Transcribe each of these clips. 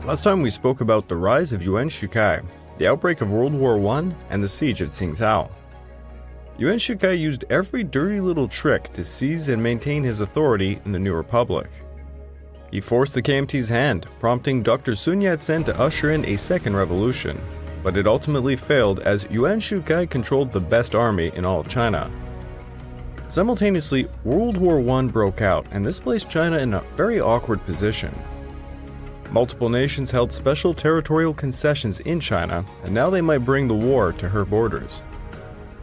Last time we spoke about the rise of Yuan Shikai, the outbreak of World War I, and the siege of Tsingtao. Yuan Shikai used every dirty little trick to seize and maintain his authority in the new republic. He forced the KMT's hand, prompting Dr. Sun Yat-sen to usher in a second revolution, but it ultimately failed as Yuan Shikai controlled the best army in all of China. Simultaneously, World War I broke out, and this placed China in a very awkward position. Multiple nations held special territorial concessions in China, and now they might bring the war to her borders.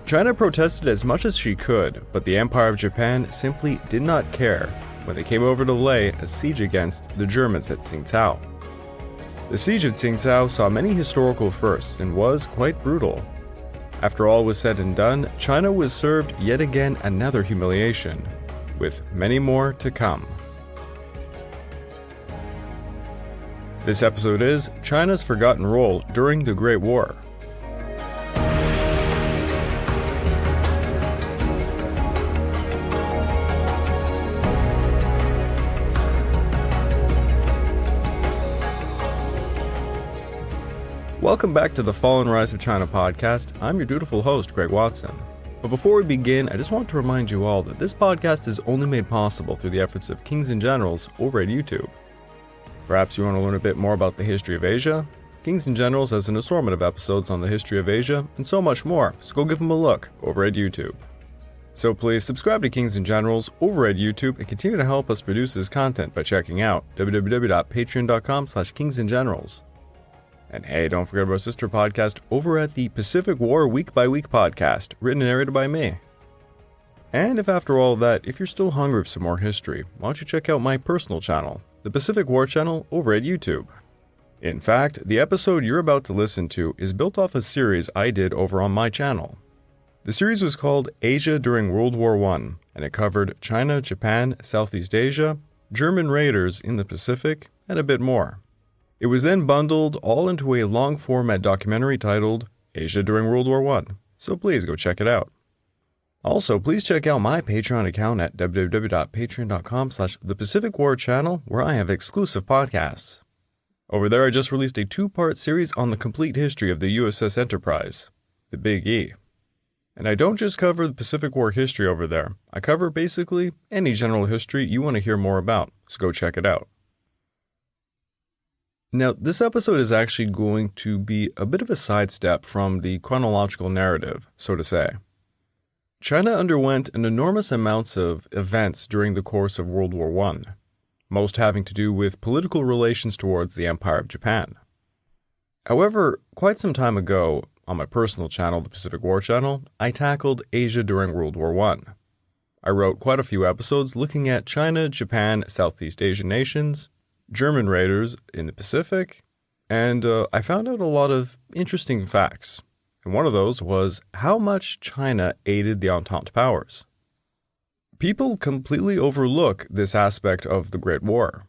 China protested as much as she could, but the Empire of Japan simply did not care when they came over to lay a siege against the Germans at Tsingtao. The siege of Tsingtao saw many historical firsts and was quite brutal. After all was said and done, China was served yet again another humiliation, with many more to come. This episode is China's Forgotten Role During the Great War. Welcome back to the Fall and Rise of China podcast. I'm your dutiful host, Greg Watson. But before we begin, I just want to remind you all that this podcast is only made possible through the efforts of Kings and Generals over at YouTube. Perhaps you want to learn a bit more about the history of Asia? Kings and Generals has an assortment of episodes on the history of Asia and so much more, so go give them a look over at YouTube. So please subscribe to Kings and Generals over at YouTube and continue to help us produce this content by checking out www.patreon.com/kingsandgenerals. And hey, don't forget about our sister podcast over at the Pacific War Week by Week podcast, written and narrated by me. And if after all of that, if you're still hungry for some more history, why don't you check out my personal channel, the Pacific War channel over at YouTube. In fact, the episode you're about to listen to is built off a series I did over on my channel. The series was called Asia During World War I, and it covered China, Japan, Southeast Asia, German raiders in the Pacific, and a bit more. It was then bundled all into a long-format documentary titled Asia During World War I, so please go check it out. Also, please check out my Patreon account at www.patreon.com/thepacificwarchannel, where I have exclusive podcasts. Over there, I just released a 2-part series on the complete history of the USS Enterprise, the Big E. And I don't just cover the Pacific War history over there, I cover basically any general history you want to hear more about, so go check it out. Now, this episode is actually going to be a bit of a sidestep from the chronological narrative, so to say. China underwent an enormous amounts of events during the course of World War I, most having to do with political relations towards the Empire of Japan. However, quite some time ago, on my personal channel, the Pacific War channel, I tackled Asia during World War I. I wrote quite a few episodes looking at China, Japan, Southeast Asian nations, German raiders in the Pacific, and I found out a lot of interesting facts. And one of those was how much China aided the Entente powers. People completely overlook this aspect of the Great War.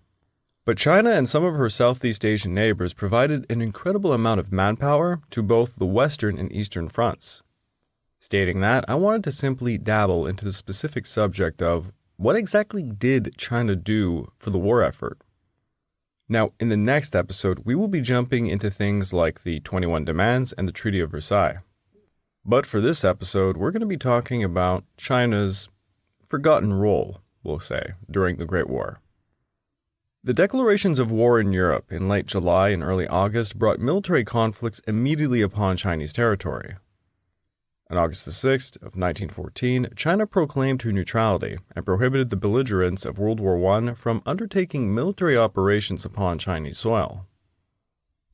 But China and some of her Southeast Asian neighbors provided an incredible amount of manpower to both the Western and Eastern fronts. Stating that, I wanted to simply dabble into the specific subject of what exactly did China do for the war effort. Now, in the next episode, we will be jumping into things like the 21 Demands and the Treaty of Versailles. But for this episode, we're going to be talking about China's forgotten role, we'll say, during the Great War. The declarations of war in Europe in late July and early August brought military conflicts immediately upon Chinese territory. On August the 6th of 1914, China proclaimed her neutrality and prohibited the belligerents of World War I from undertaking military operations upon Chinese soil.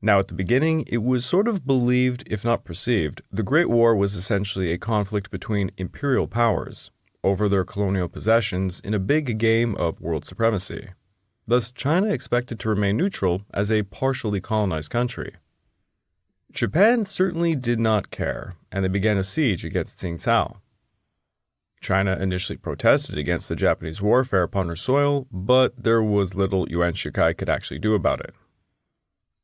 Now, at the beginning, it was sort of believed, if not perceived, the Great War was essentially a conflict between imperial powers over their colonial possessions in a big game of world supremacy. Thus, China expected to remain neutral as a partially colonized country. Japan certainly did not care, and they began a siege against Tsingtao. China initially protested against the Japanese warfare upon her soil, but there was little Yuan Shikai could actually do about it.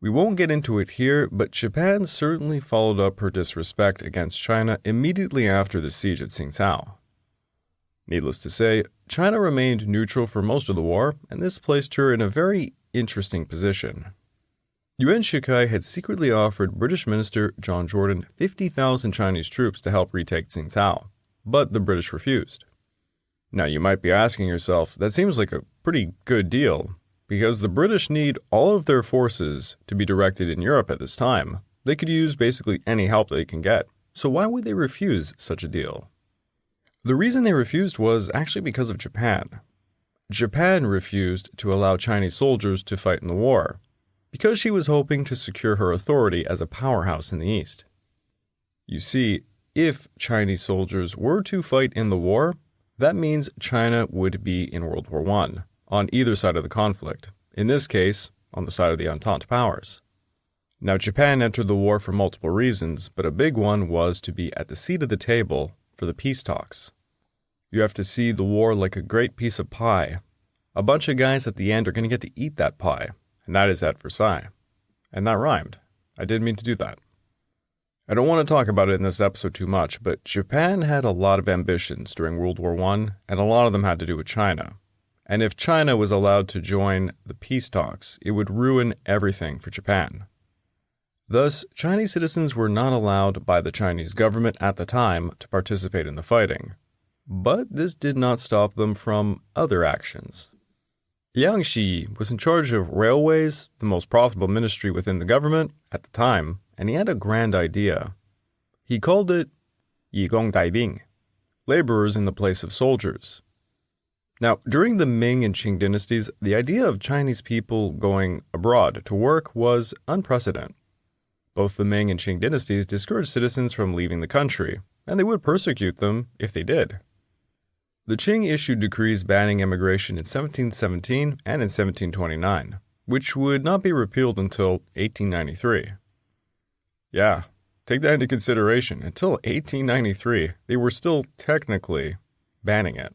We won't get into it here, but Japan certainly followed up her disrespect against China immediately after the siege at Tsingtao. Needless to say, China remained neutral for most of the war, and this placed her in a very interesting position. Yuan Shikai had secretly offered British Minister John Jordan 50,000 Chinese troops to help retake Tsingtao, but the British refused. Now you might be asking yourself, that seems like a pretty good deal, because the British need all of their forces to be directed in Europe at this time. They could use basically any help they can get, so why would they refuse such a deal? The reason they refused was actually because of Japan. Japan refused to allow Chinese soldiers to fight in the war, because she was hoping to secure her authority as a powerhouse in the East. You see, if Chinese soldiers were to fight in the war, that means China would be in World War I, on either side of the conflict, in this case, on the side of the Entente powers. Now, Japan entered the war for multiple reasons, but a big one was to be at the seat of the table for the peace talks. You have to see the war like a great piece of pie. A bunch of guys at the end are going to get to eat that pie, and that is at Versailles. And that rhymed. I didn't mean to do that. I don't want to talk about it in this episode too much, but Japan had a lot of ambitions during World War I, and a lot of them had to do with China. And if China was allowed to join the peace talks, it would ruin everything for Japan. Thus, Chinese citizens were not allowed by the Chinese government at the time to participate in the fighting. But this did not stop them from other actions. Liang Xi was in charge of railways, the most profitable ministry within the government at the time, and he had a grand idea. He called it Yigong Daibing, laborers in the place of soldiers. Now, during the Ming and Qing dynasties, the idea of Chinese people going abroad to work was unprecedented. Both the Ming and Qing dynasties discouraged citizens from leaving the country, and they would persecute them if they did. The Qing issued decrees banning immigration in 1717 and in 1729, which would not be repealed until 1893. Yeah, take that into consideration. Until 1893, they were still technically banning it.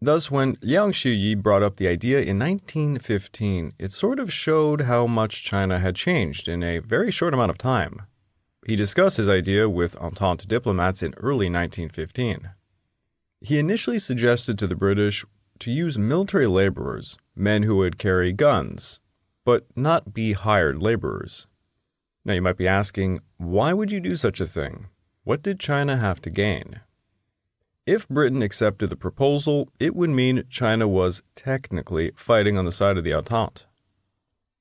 Thus, when Liang Shiyi brought up the idea in 1915, it sort of showed how much China had changed in a very short amount of time. He discussed his idea with Entente diplomats in early 1915. He initially suggested to the British to use military laborers, men who would carry guns, but not be hired laborers. Now you might be asking, why would you do such a thing? What did China have to gain? If Britain accepted the proposal, it would mean China was technically fighting on the side of the Entente.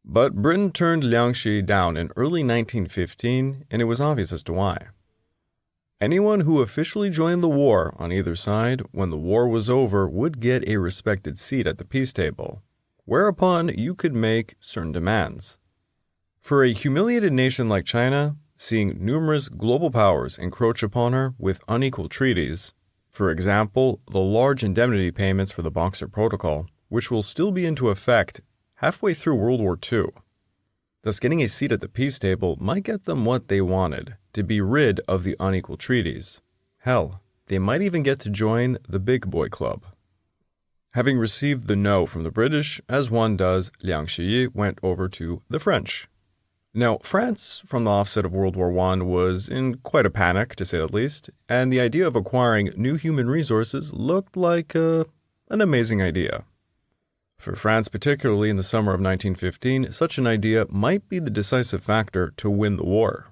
But Britain turned Liang Xi down in early 1915, and it was obvious as to why. Anyone who officially joined the war on either side when the war was over would get a respected seat at the peace table, whereupon you could make certain demands. For a humiliated nation like China, seeing numerous global powers encroach upon her with unequal treaties, for example, the large indemnity payments for the Boxer Protocol, which will still be into effect halfway through World War II. Thus, getting a seat at the peace table might get them what they wanted, to be rid of the unequal treaties. Hell, they might even get to join the Big Boy Club. Having received the no from the British, as one does, Liang Shiyi went over to the French. Now, France, from the offset of World War I, was in quite a panic, to say the least, and the idea of acquiring new human resources looked like an amazing idea. For France, particularly in the summer of 1915, such an idea might be the decisive factor to win the war.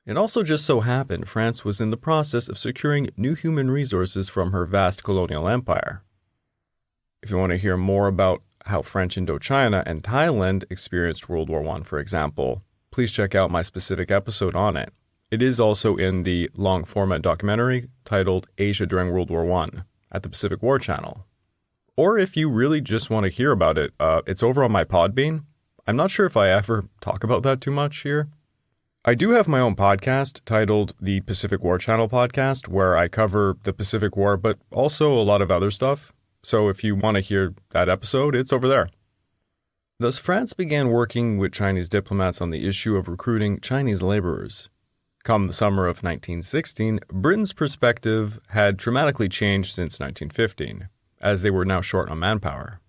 It also just so happened France was in the process of securing new human resources from her vast colonial empire. If you want to hear more about how French Indochina and Thailand experienced World War I, for example, please check out my specific episode on it. It is also in the long-format documentary titled Asia During World War I at the Pacific War Channel. Or if you really just want to hear about it, it's over on my Podbean. I'm not sure if I ever talk about that too much here. I do have my own podcast titled the Pacific War Channel Podcast, where I cover the Pacific War, but also a lot of other stuff. So if you want to hear that episode, it's over there. Thus, France began working with Chinese diplomats on the issue of recruiting Chinese laborers. Come the summer of 1916, Britain's perspective had dramatically changed since 1915, as they were now short on manpower.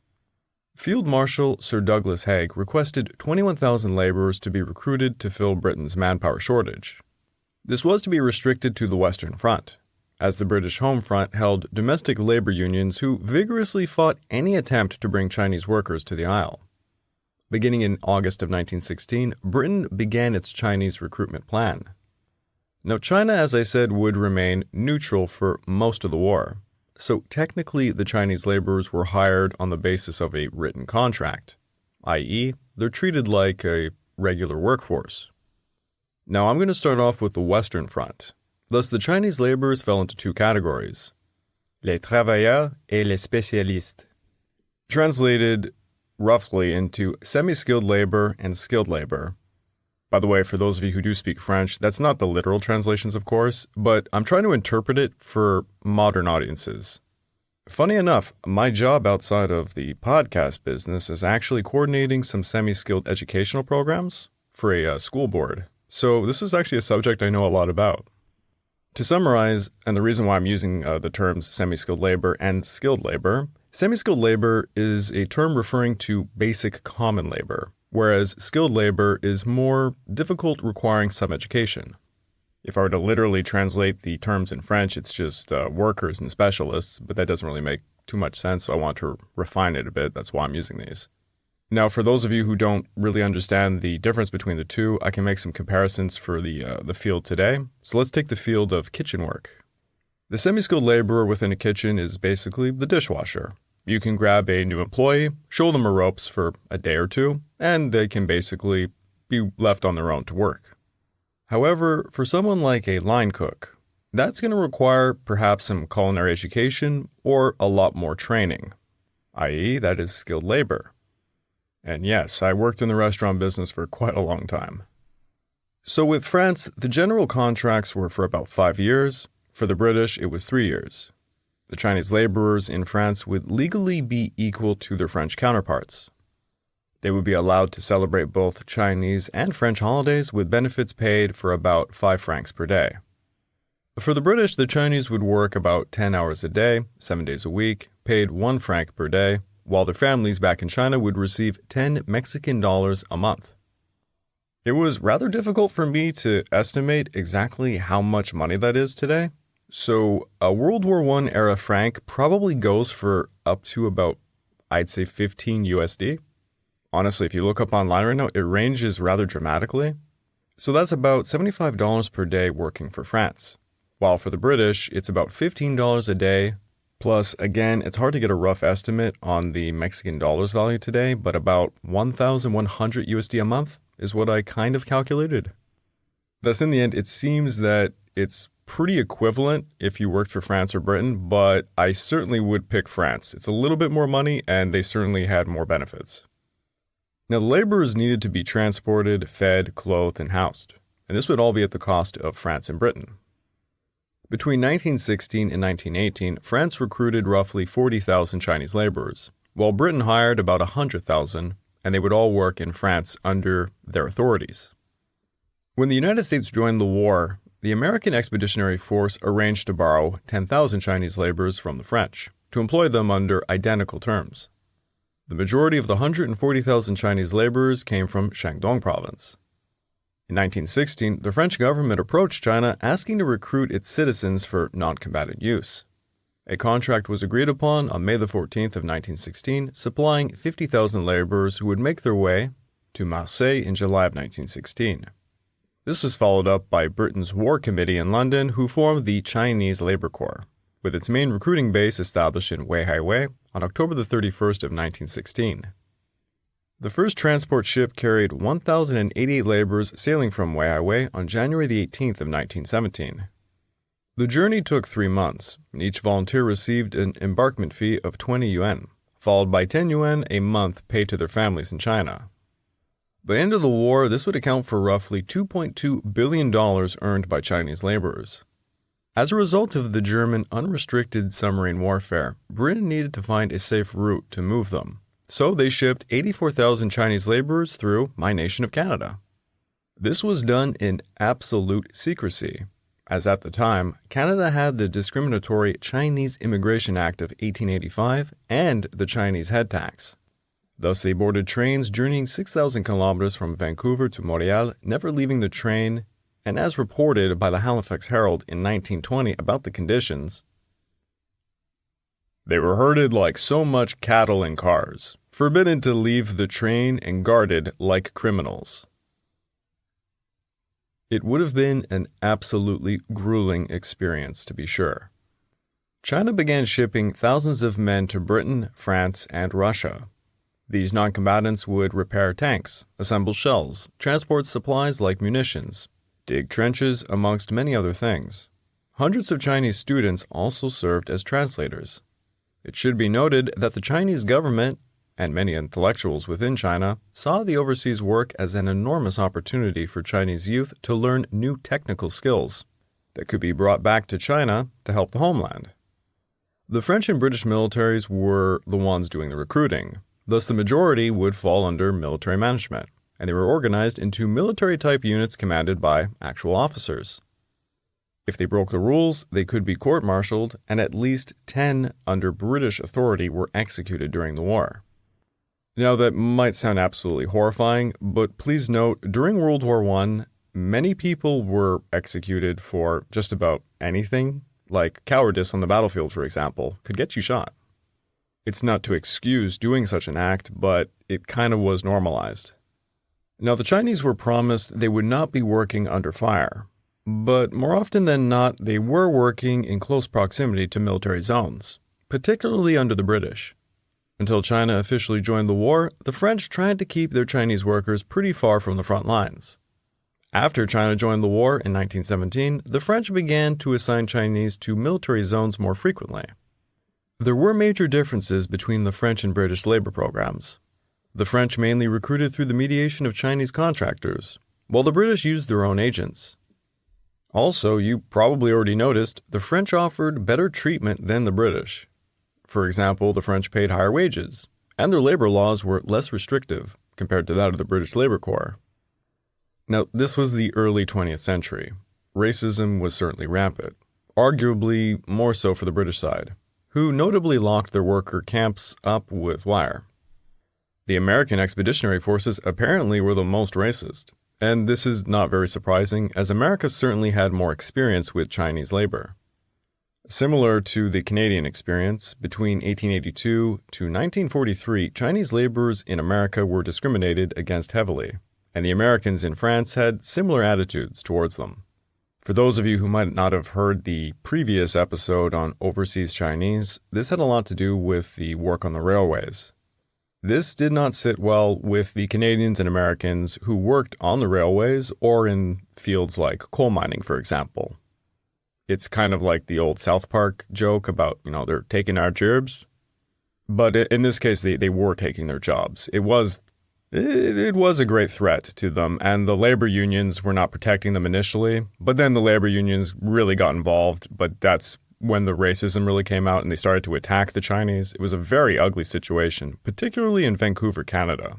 Field Marshal Sir Douglas Haig requested 21,000 laborers to be recruited to fill Britain's manpower shortage. This was to be restricted to the Western Front, as the British home front held domestic labor unions who vigorously fought any attempt to bring Chinese workers to the Isle. Beginning in August of 1916, Britain began its Chinese recruitment plan. Now, China, as I said, would remain neutral for most of the war. So technically, the Chinese laborers were hired on the basis of a written contract, i.e., they're treated like a regular workforce. Now, I'm going to start off with the Western Front. Thus, the Chinese laborers fell into two categories: les travailleurs et les spécialistes. Translated roughly into semi-skilled labor and skilled labor. By the way, for those of you who do speak French, that's not the literal translations, of course, but I'm trying to interpret it for modern audiences. Funny enough, my job outside of the podcast business is actually coordinating some semi-skilled educational programs for a school board. So this is actually a subject I know a lot about. To summarize, and the reason why I'm using the terms semi-skilled labor and skilled labor, semi-skilled labor is a term referring to basic common labor, whereas skilled labor is more difficult, requiring some education. If I were to literally translate the terms in French, it's just workers and specialists, but that doesn't really make too much sense, so I want to refine it a bit. That's why I'm using these. Now, for those of you who don't really understand the difference between the two, I can make some comparisons for the field today. So let's take the field of kitchen work. The semi-skilled laborer within a kitchen is basically the dishwasher. You can grab a new employee, show them the ropes for a day or two, and they can basically be left on their own to work. However, for someone like a line cook, that's going to require perhaps some culinary education or a lot more training, i.e., that is skilled labor. And yes, I worked in the restaurant business for quite a long time. So with France, the general contracts were for about 5 years. For the British, it was 3 years. The Chinese laborers in France would legally be equal to their French counterparts. They would be allowed to celebrate both Chinese and French holidays with benefits paid for about 5 francs per day. For the British, the Chinese would work about 10 hours a day, 7 days a week, paid 1 franc per day, while their families back in China would receive 10 Mexican dollars a month. It was rather difficult for me to estimate exactly how much money that is today. So a World War I era franc probably goes for up to about, I'd say, 15 USD. Honestly, if you look up online right now, it ranges rather dramatically. So that's about $75 per day working for France. While for the British, it's about $15 a day. Plus, again, it's hard to get a rough estimate on the Mexican dollars value today, but about 1,100 USD a month is what I kind of calculated. Thus, in the end, it seems that it's pretty equivalent if you worked for France or Britain, but I certainly would pick France. It's a little bit more money, and they certainly had more benefits. Now, the laborers needed to be transported, fed, clothed, and housed, and this would all be at the cost of France and Britain. Between 1916 and 1918, France recruited roughly 40,000 Chinese laborers, while Britain hired about 100,000, and they would all work in France under their authorities. When the United States joined the war, the American Expeditionary Force arranged to borrow 10,000 Chinese laborers from the French, to employ them under identical terms. The majority of the 140,000 Chinese laborers came from Shandong province. In 1916, the French government approached China asking to recruit its citizens for non-combatant use. A contract was agreed upon on May the 14th of 1916, supplying 50,000 laborers who would make their way to Marseille in July of 1916. This was followed up by Britain's War Committee in London, who formed the Chinese Labor Corps, with its main recruiting base established in Weihaiwei on October the 31st of 1916. The first transport ship carried 1,088 laborers sailing from Weihaiwei on January the 18th of 1917. The journey took 3 months, and each volunteer received an embarkment fee of 20 yuan, followed by 10 yuan a month paid to their families in China. By the end of the war, this would account for roughly $2.2 billion earned by Chinese laborers. As a result of the German unrestricted submarine warfare, Britain needed to find a safe route to move them. So they shipped 84,000 Chinese laborers through my nation of Canada. This was done in absolute secrecy, as at the time, Canada had the discriminatory Chinese Immigration Act of 1885 and the Chinese head tax. Thus, they boarded trains journeying 6,000 kilometers from Vancouver to Montreal, never leaving the train, and as reported by the Halifax Herald in 1920 about the conditions, they were herded like so much cattle in cars, forbidden to leave the train and guarded like criminals. It would have been an absolutely grueling experience, to be sure. China began shipping thousands of men to Britain, France, and Russia. These non-combatants would repair tanks, assemble shells, transport supplies like munitions, dig trenches, amongst many other things. Hundreds of Chinese students also served as translators. It should be noted that the Chinese government, and many intellectuals within China, saw the overseas work as an enormous opportunity for Chinese youth to learn new technical skills that could be brought back to China to help the homeland. The French and British militaries were the ones doing the recruiting, thus the majority would fall under military management, and they were organized into military-type units commanded by actual officers. If they broke the rules, they could be court-martialed, and at least 10 under British authority were executed during the war. Now, that might sound absolutely horrifying, but please note, during World War I, many people were executed for just about anything, like cowardice on the battlefield, for example, could get you shot. It's not to excuse doing such an act, but it kind of was normalized. Now, the Chinese were promised they would not be working under fire, but more often than not, they were working in close proximity to military zones, particularly under the British. Until China officially joined the war, the French tried to keep their Chinese workers pretty far from the front lines. After China joined the war in 1917, the French began to assign Chinese to military zones more frequently. There were major differences between the French and British labor programs. The French mainly recruited through the mediation of Chinese contractors, while the British used their own agents. Also, you probably already noticed, the French offered better treatment than the British. For example, the French paid higher wages, and their labor laws were less restrictive compared to that of the British Labor Corps. Now, this was the early 20th century. Racism was certainly rampant, arguably more so for the British side, who notably locked their worker camps up with wire. The American expeditionary forces apparently were the most racist, and this is not very surprising, as America certainly had more experience with Chinese labor. Similar to the Canadian experience, between 1882 to 1943, Chinese laborers in America were discriminated against heavily, and the Americans in France had similar attitudes towards them. For those of you who might not have heard the previous episode on overseas Chinese, this had a lot to do with the work on the railways. This did not sit well with the Canadians and Americans who worked on the railways or in fields like coal mining, for example. It's kind of like the old South Park joke about, they're taking our jobs. But in this case, they were taking their jobs. It was a great threat to them, and the labor unions were not protecting them initially. But then the labor unions really got involved, but that's when the racism really came out and they started to attack the Chinese. It was a very ugly situation, particularly in Vancouver, Canada.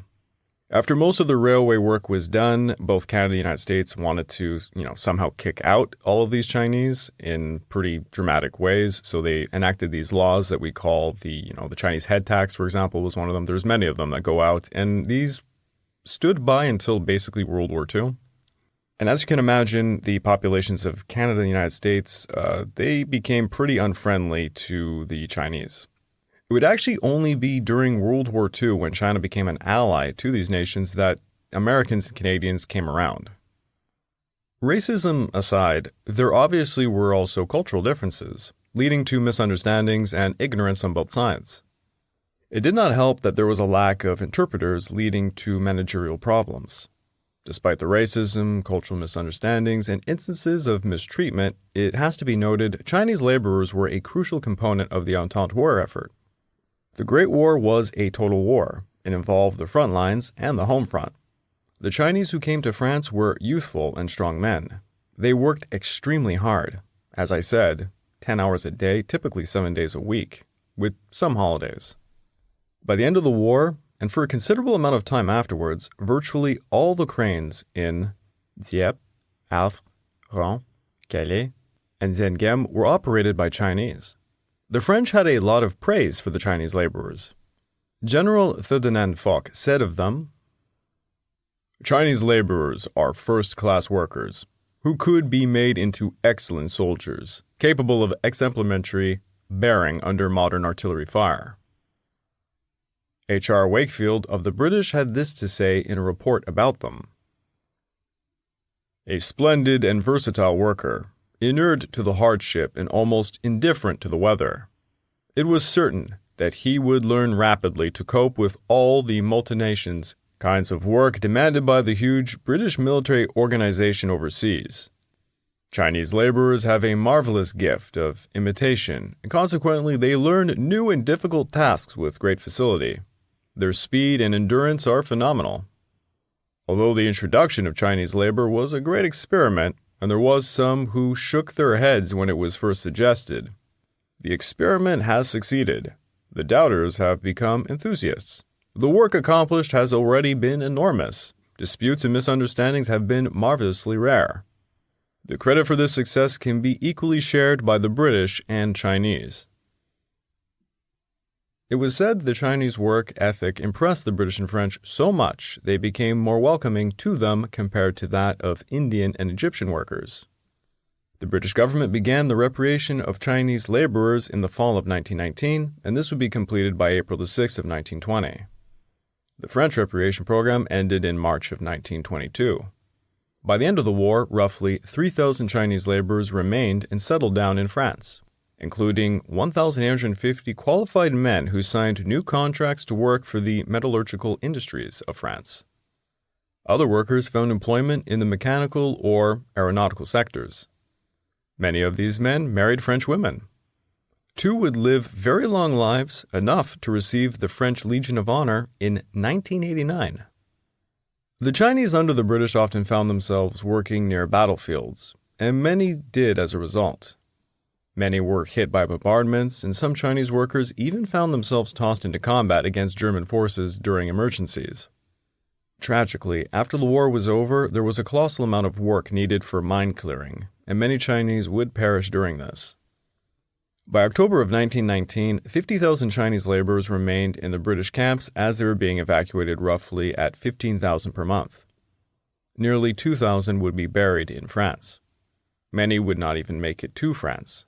After most of the railway work was done, both Canada and the United States wanted to, somehow kick out all of these Chinese in pretty dramatic ways. So they enacted these laws that we call the Chinese head tax, for example, was one of them. There's many of them that go out, and these stood by until basically World War II. And as you can imagine, the populations of Canada and the United States, they became pretty unfriendly to the Chinese. It would actually only be during World War II, when China became an ally to these nations, that Americans and Canadians came around. Racism aside, there obviously were also cultural differences, leading to misunderstandings and ignorance on both sides. It did not help that there was a lack of interpreters, leading to managerial problems. Despite the racism, cultural misunderstandings, and instances of mistreatment, it has to be noted Chinese laborers were a crucial component of the Entente War effort. The Great War was a total war. It involved the front lines and the home front. The Chinese who came to France were youthful and strong men. They worked extremely hard. As I said, 10 hours a day, typically 7 days a week, with some holidays. By the end of the war, and for a considerable amount of time afterwards, virtually all the cranes in Dieppe, Havre, Rouen, Calais, and Zengem were operated by Chinese. The French had a lot of praise for the Chinese laborers. General Ferdinand Foch said of them, "Chinese laborers are first-class workers who could be made into excellent soldiers, capable of exemplary bearing under modern artillery fire." H.R. Wakefield of the British had this to say in a report about them. A splendid and versatile worker, inured to the hardship and almost indifferent to the weather. It was certain that he would learn rapidly to cope with all the multinations kinds of work demanded by the huge British military organization overseas. Chinese laborers have a marvelous gift of imitation, and consequently they learn new and difficult tasks with great facility. Their speed and endurance are phenomenal. Although the introduction of Chinese labor was a great experiment, and there was some who shook their heads when it was first suggested, the experiment has succeeded. The doubters have become enthusiasts. The work accomplished has already been enormous. Disputes and misunderstandings have been marvelously rare. The credit for this success can be equally shared by the British and Chinese. It was said the Chinese work ethic impressed the British and French so much they became more welcoming to them compared to that of Indian and Egyptian workers. The British government began the repatriation of Chinese laborers in the fall of 1919, and this would be completed by April 6 of 1920. The French repatriation program ended in March of 1922. By the end of the war, roughly 3,000 Chinese laborers remained and settled down in France, including 1,850 qualified men who signed new contracts to work for the metallurgical industries of France. Other workers found employment in the mechanical or aeronautical sectors. Many of these men married French women. 2 would live very long lives, enough to receive the French Legion of Honor in 1989. The Chinese under the British often found themselves working near battlefields, and many did as a result. Many were hit by bombardments, and some Chinese workers even found themselves tossed into combat against German forces during emergencies. Tragically, after the war was over, there was a colossal amount of work needed for mine clearing, and many Chinese would perish during this. By October of 1919, 50,000 Chinese laborers remained in the British camps as they were being evacuated roughly at 15,000 per month. Nearly 2,000 would be buried in France. Many would not even make it to France.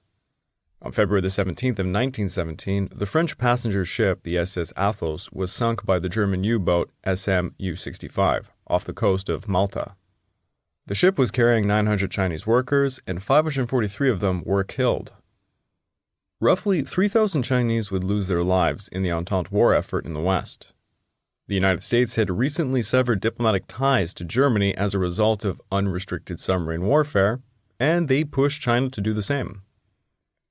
On February the 17th of 1917, the French passenger ship, the SS Athos, was sunk by the German U-boat SM U-65 off the coast of Malta. The ship was carrying 900 Chinese workers, and 543 of them were killed. Roughly 3,000 Chinese would lose their lives in the Entente War effort in the West. The United States had recently severed diplomatic ties to Germany as a result of unrestricted submarine warfare, and they pushed China to do the same.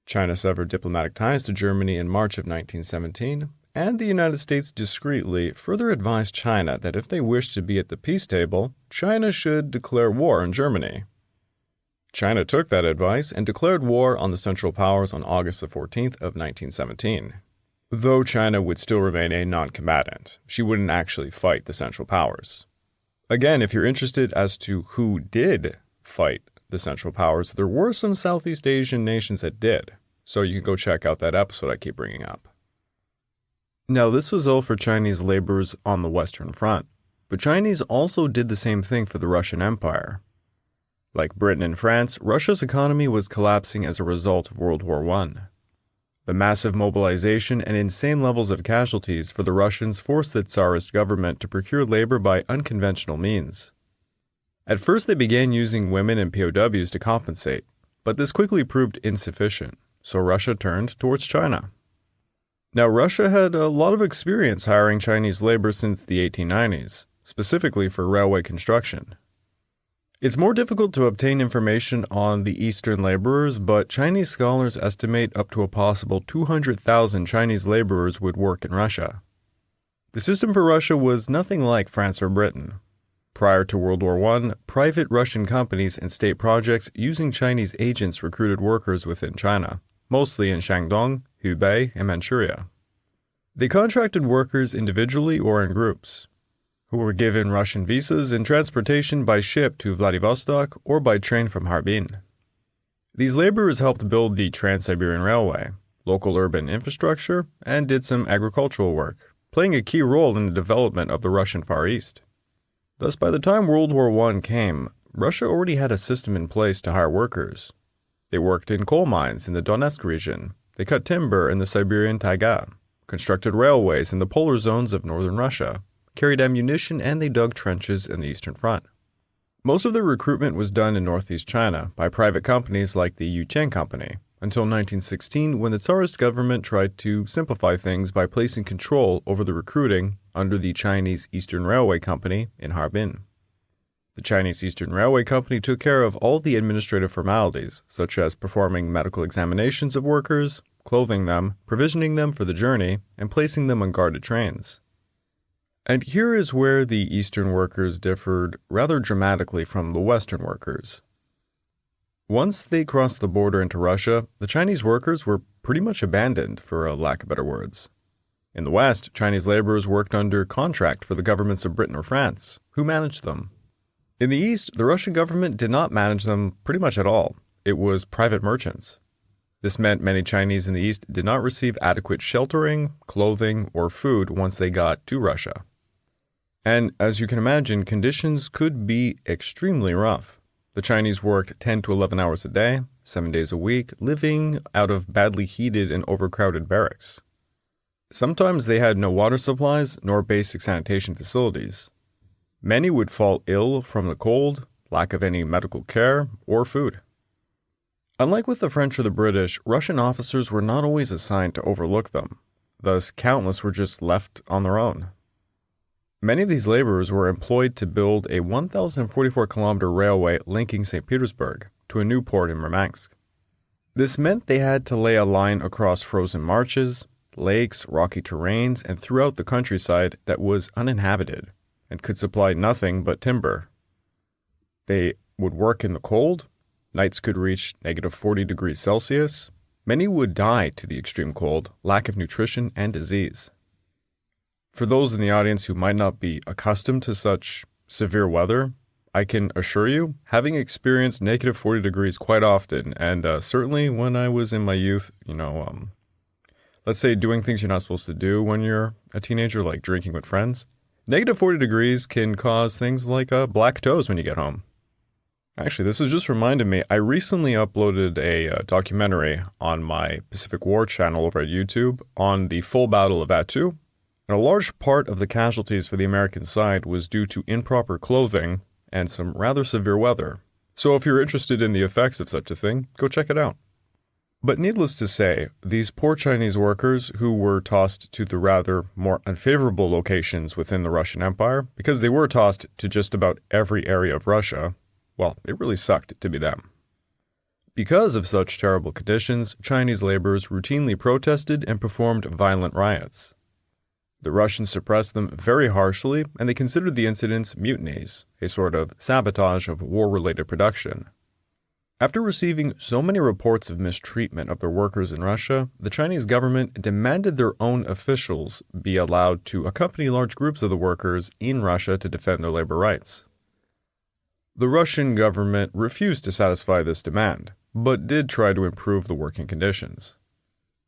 China severed diplomatic ties to Germany in March of 1917, and the United States discreetly further advised China that if they wished to be at the peace table, China should declare war on Germany. China took that advice and declared war on the Central Powers on August the 14th of 1917. Though China would still remain a non-combatant, she wouldn't actually fight the Central Powers. Again, if you're interested as to who did fight the Central Powers, there were some Southeast Asian nations that did, so you can go check out that episode I keep bringing up. Now, this was all for Chinese laborers on the Western Front, but Chinese also did the same thing for the Russian Empire. Like Britain and France, Russia's economy was collapsing as a result of World War I. The massive mobilization and insane levels of casualties for the Russians forced the Tsarist government to procure labor by unconventional means. At first, they began using women and POWs to compensate, but this quickly proved insufficient, so Russia turned towards China. Now, Russia had a lot of experience hiring Chinese labor since the 1890s, specifically for railway construction. It's more difficult to obtain information on the Eastern laborers, but Chinese scholars estimate up to a possible 200,000 Chinese laborers would work in Russia. The system for Russia was nothing like France or Britain. Prior to World War I, private Russian companies and state projects using Chinese agents recruited workers within China, mostly in Shandong, Hubei, and Manchuria. They contracted workers individually or in groups, who were given Russian visas and transportation by ship to Vladivostok or by train from Harbin. These laborers helped build the Trans-Siberian Railway, local urban infrastructure, and did some agricultural work, playing a key role in the development of the Russian Far East. Thus, by the time World War I came, Russia already had a system in place to hire workers. They worked in coal mines in the Donetsk region. They cut timber in the Siberian taiga. constructed railways in the polar zones of northern Russia, carried ammunition, and they dug trenches in the Eastern Front. Most of the recruitment was done in northeast China by private companies like the Yuqian Company, until 1916 when the Tsarist government tried to simplify things by placing control over the recruiting under the Chinese Eastern Railway Company in Harbin. The Chinese Eastern Railway Company took care of all the administrative formalities, such as performing medical examinations of workers, clothing them, provisioning them for the journey, and placing them on guarded trains. And here is where the Eastern workers differed rather dramatically from the Western workers. Once they crossed the border into Russia, the Chinese workers were pretty much abandoned, for a lack of better words. In the West, Chinese laborers worked under contract for the governments of Britain or France, who managed them. In the East, the Russian government did not manage them pretty much at all. It was private merchants. This meant many Chinese in the East did not receive adequate sheltering, clothing, or food once they got to Russia. And as you can imagine, conditions could be extremely rough. The Chinese worked 10 to 11 hours a day, 7 days a week, living out of badly heated and overcrowded barracks. Sometimes they had no water supplies nor basic sanitation facilities. Many would fall ill from the cold, lack of any medical care, or food. Unlike with the French or the British, Russian officers were not always assigned to overlook them. Thus, countless were just left on their own. Many of these laborers were employed to build a 1,044-kilometer railway linking St. Petersburg to a new port in Murmansk. This meant they had to lay a line across frozen marshes, lakes, rocky terrains, and throughout the countryside that was uninhabited and could supply nothing but timber. They would work in the cold. Nights could reach negative 40 degrees Celsius. Many would die to the extreme cold, lack of nutrition, and disease. For those in the audience who might not be accustomed to such severe weather, I can assure you, having experienced negative 40 degrees quite often, and certainly when I was in my youth, let's say doing things you're not supposed to do when you're a teenager, like drinking with friends, negative 40 degrees can cause things like black toes when you get home. Actually, this has just reminded me, I recently uploaded a documentary on my Pacific War channel over at YouTube on the full Battle of Attu. And a large part of the casualties for the American side was due to improper clothing and some rather severe weather. So if you're interested in the effects of such a thing, go check it out. But needless to say, these poor Chinese workers who were tossed to the rather more unfavorable locations within the Russian Empire, because they were tossed to just about every area of Russia, well, it really sucked to be them. Because of such terrible conditions, Chinese laborers routinely protested and performed violent riots. The Russians suppressed them very harshly, and they considered the incidents mutinies, a sort of sabotage of war-related production. After receiving so many reports of mistreatment of their workers in Russia, the Chinese government demanded their own officials be allowed to accompany large groups of the workers in Russia to defend their labor rights. The Russian government refused to satisfy this demand, but did try to improve the working conditions.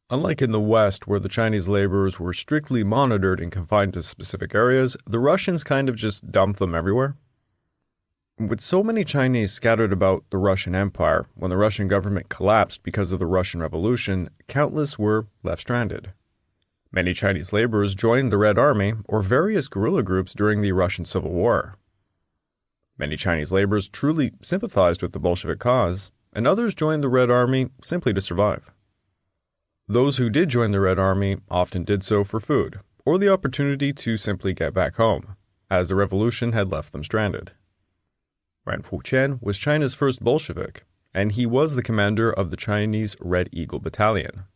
Unlike in the West, where the Chinese laborers were strictly monitored and confined to specific areas, the Russians kind of just dumped them everywhere. With so many Chinese scattered about the Russian Empire, when the Russian government collapsed because of the Russian Revolution, countless were left stranded. Many Chinese laborers joined the Red Army or various guerrilla groups during the Russian Civil War. Many Chinese laborers truly sympathized with the Bolshevik cause, and others joined the Red Army simply to survive. Those who did join the Red Army often did so for food, or the opportunity to simply get back home, as the revolution had left them stranded. Ran Fuqian was China's first Bolshevik, and he was the commander of the Chinese Red Eagle Battalion.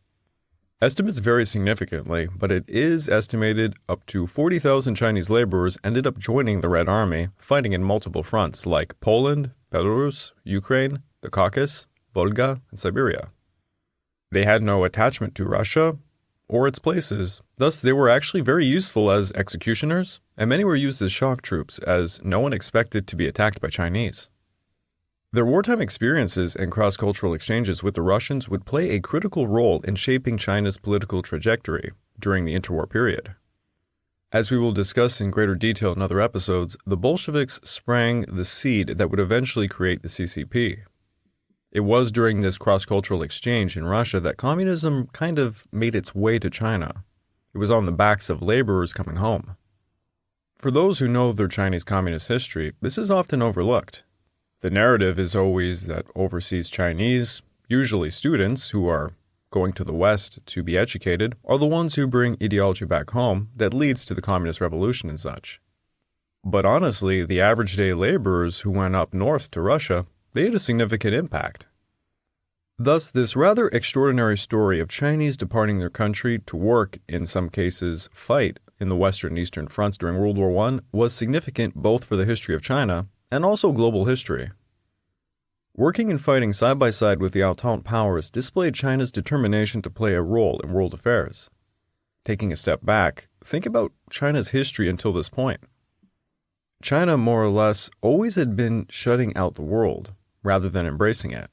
Estimates vary significantly, but it is estimated up to 40,000 Chinese laborers ended up joining the Red Army, fighting in multiple fronts like Poland, Belarus, Ukraine, the Caucasus, Volga, and Siberia. They had no attachment to Russia or its places, thus they were actually very useful as executioners, and many were used as shock troops as no one expected to be attacked by Chinese. Their wartime experiences and cross-cultural exchanges with the Russians would play a critical role in shaping China's political trajectory during the interwar period. As we will discuss in greater detail in other episodes, the Bolsheviks sprang the seed that would eventually create the CCP. It was during this cross-cultural exchange in Russia that communism kind of made its way to China. It was on the backs of laborers coming home. For those who know their Chinese communist history, this is often overlooked. The narrative is always that overseas Chinese, usually students who are going to the West to be educated, are the ones who bring ideology back home that leads to the communist revolution and such. But honestly, the average day laborers who went up north to Russia, they had a significant impact. Thus, this rather extraordinary story of Chinese departing their country to work, in some cases fight, in the Western and Eastern fronts during World War I was significant both for the history of China and also global history. Working and fighting side by side with the Entente powers displayed China's determination to play a role in world affairs. Taking a step back, think about China's history until this point. China, more or less, always had been shutting out the world, rather than embracing it.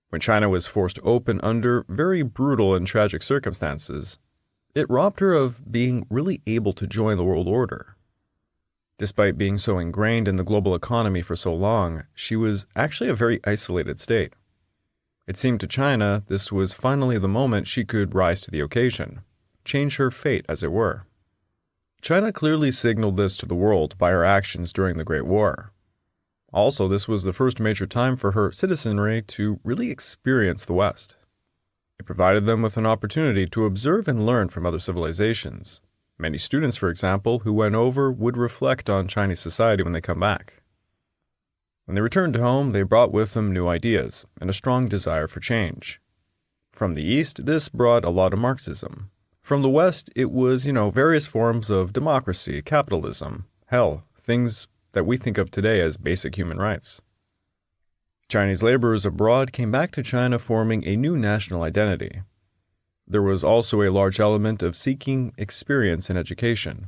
When China was forced open under very brutal and tragic circumstances, it robbed her of being really able to join the world order. Despite being so ingrained in the global economy for so long, she was actually a very isolated state. It seemed to China this was finally the moment she could rise to the occasion, change her fate as it were. China clearly signaled this to the world by her actions during the Great War. Also, this was the first major time for her citizenry to really experience the West. It provided them with an opportunity to observe and learn from other civilizations. Many students, for example, who went over would reflect on Chinese society when they come back. When they returned home, they brought with them new ideas and a strong desire for change. From the East, this brought a lot of Marxism. From the West, it was, various forms of democracy, capitalism, things that we think of today as basic human rights. Chinese laborers abroad came back to China forming a new national identity. There was also a large element of seeking experience in education.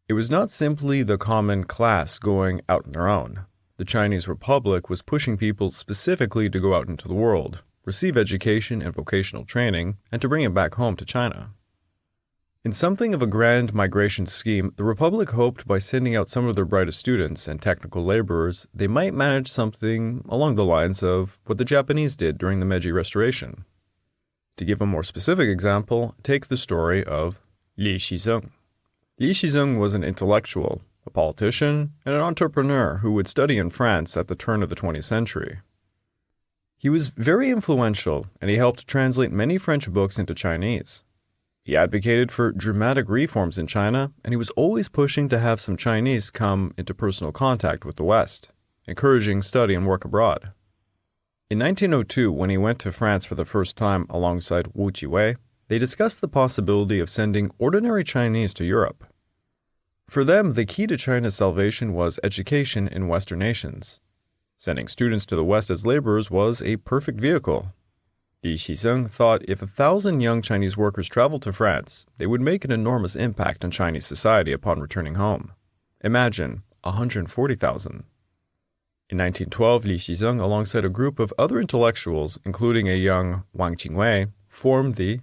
It was not simply the common class going out on their own. The Chinese Republic was pushing people specifically to go out into the world, receive education and vocational training, and to bring it back home to China. In something of a grand migration scheme, the Republic hoped by sending out some of their brightest students and technical laborers, they might manage something along the lines of what the Japanese did during the Meiji Restoration. To give a more specific example, take the story of Li Shizeng. Li Shizeng was an intellectual, a politician, and an entrepreneur who would study in France at the turn of the 20th century. He was very influential, and he helped translate many French books into Chinese. He advocated for dramatic reforms in China, and he was always pushing to have some Chinese come into personal contact with the West, encouraging study and work abroad. In 1902, when he went to France for the first time alongside Wu Jiwei, they discussed the possibility of sending ordinary Chinese to Europe. For them, the key to China's salvation was education in Western nations. Sending students to the West as laborers was a perfect vehicle. Li Shizeng thought if 1,000 young Chinese workers traveled to France, they would make an enormous impact on Chinese society upon returning home. Imagine 140,000. In 1912, Li Shizeng, alongside a group of other intellectuals, including a young Wang Qingwei, formed the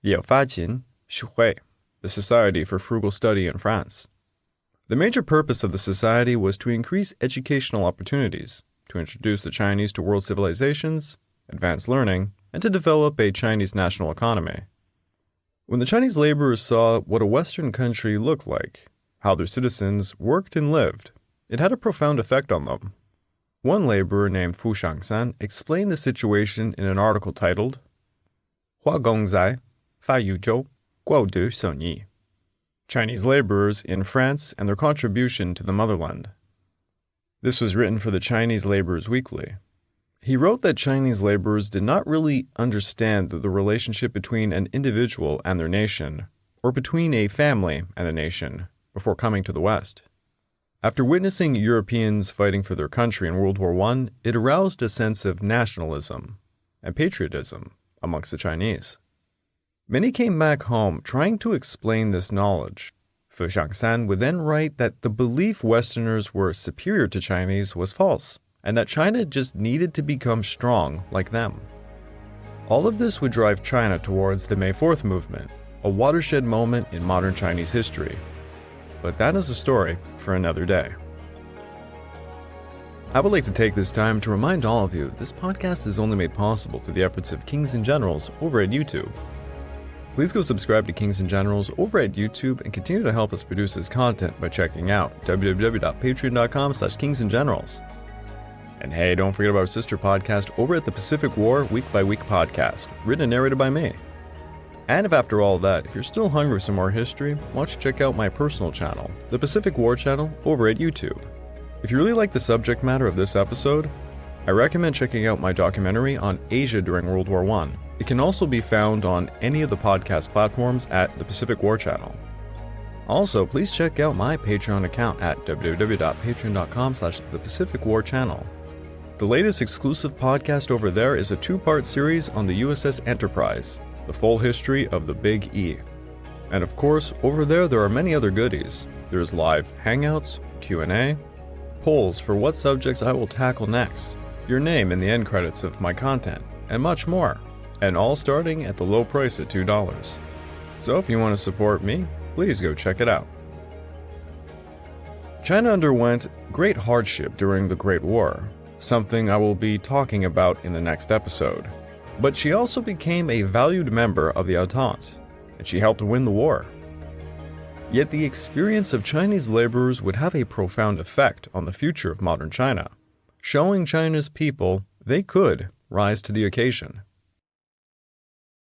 Liaofajin Shuhui, the Society for Frugal Study in France. The major purpose of the society was to increase educational opportunities, to introduce the Chinese to world civilizations, advance learning, and to develop a Chinese national economy. When the Chinese laborers saw what a Western country looked like, how their citizens worked and lived, it had a profound effect on them. One laborer named Fu Shangsan explained the situation in an article titled Hua Gongzai, Fa Yuzhou, Guo Du Son Yi, Chinese laborers in France and their contribution to the motherland. This was written for the Chinese Laborers Weekly. He wrote that Chinese laborers did not really understand the relationship between an individual and their nation, or between a family and a nation, before coming to the West. After witnessing Europeans fighting for their country in World War I, it aroused a sense of nationalism and patriotism amongst the Chinese. Many came back home trying to explain this knowledge. Fu Shangsan would then write that the belief Westerners were superior to Chinese was false, and that China just needed to become strong like them. All of this would drive China towards the May 4th movement, a watershed moment in modern Chinese history. But that is a story for another day. I would like to take this time to remind all of you this podcast is only made possible through the efforts of Kings and Generals over at YouTube. Please go subscribe to Kings and Generals over at YouTube and continue to help us produce this content by checking out www.patreon.com/kingsandgenerals. And hey, don't forget about our sister podcast over at the Pacific War Week by Week podcast, written and narrated by me. And if after all that, if you're still hungry for some more history, why don't you check out my personal channel, the Pacific War channel, over at YouTube. If you really like the subject matter of this episode, I recommend checking out my documentary on Asia during World War I. It can also be found on any of the podcast platforms at the Pacific War channel. Also, please check out my Patreon account at www.patreon.com/thepacificwarchannel. The latest exclusive podcast over there is a 2-part series on the USS Enterprise, the full history of the Big E. And of course, over there are many other goodies. There's live hangouts, Q&A, polls for what subjects I will tackle next, your name in the end credits of my content, and much more. And all starting at the low price of $2. So if you want to support me, please go check it out. China underwent great hardship during the Great War, something I will be talking about in the next episode. But she also became a valued member of the Entente, and she helped win the war. Yet the experience of Chinese laborers would have a profound effect on the future of modern China, showing China's people they could rise to the occasion.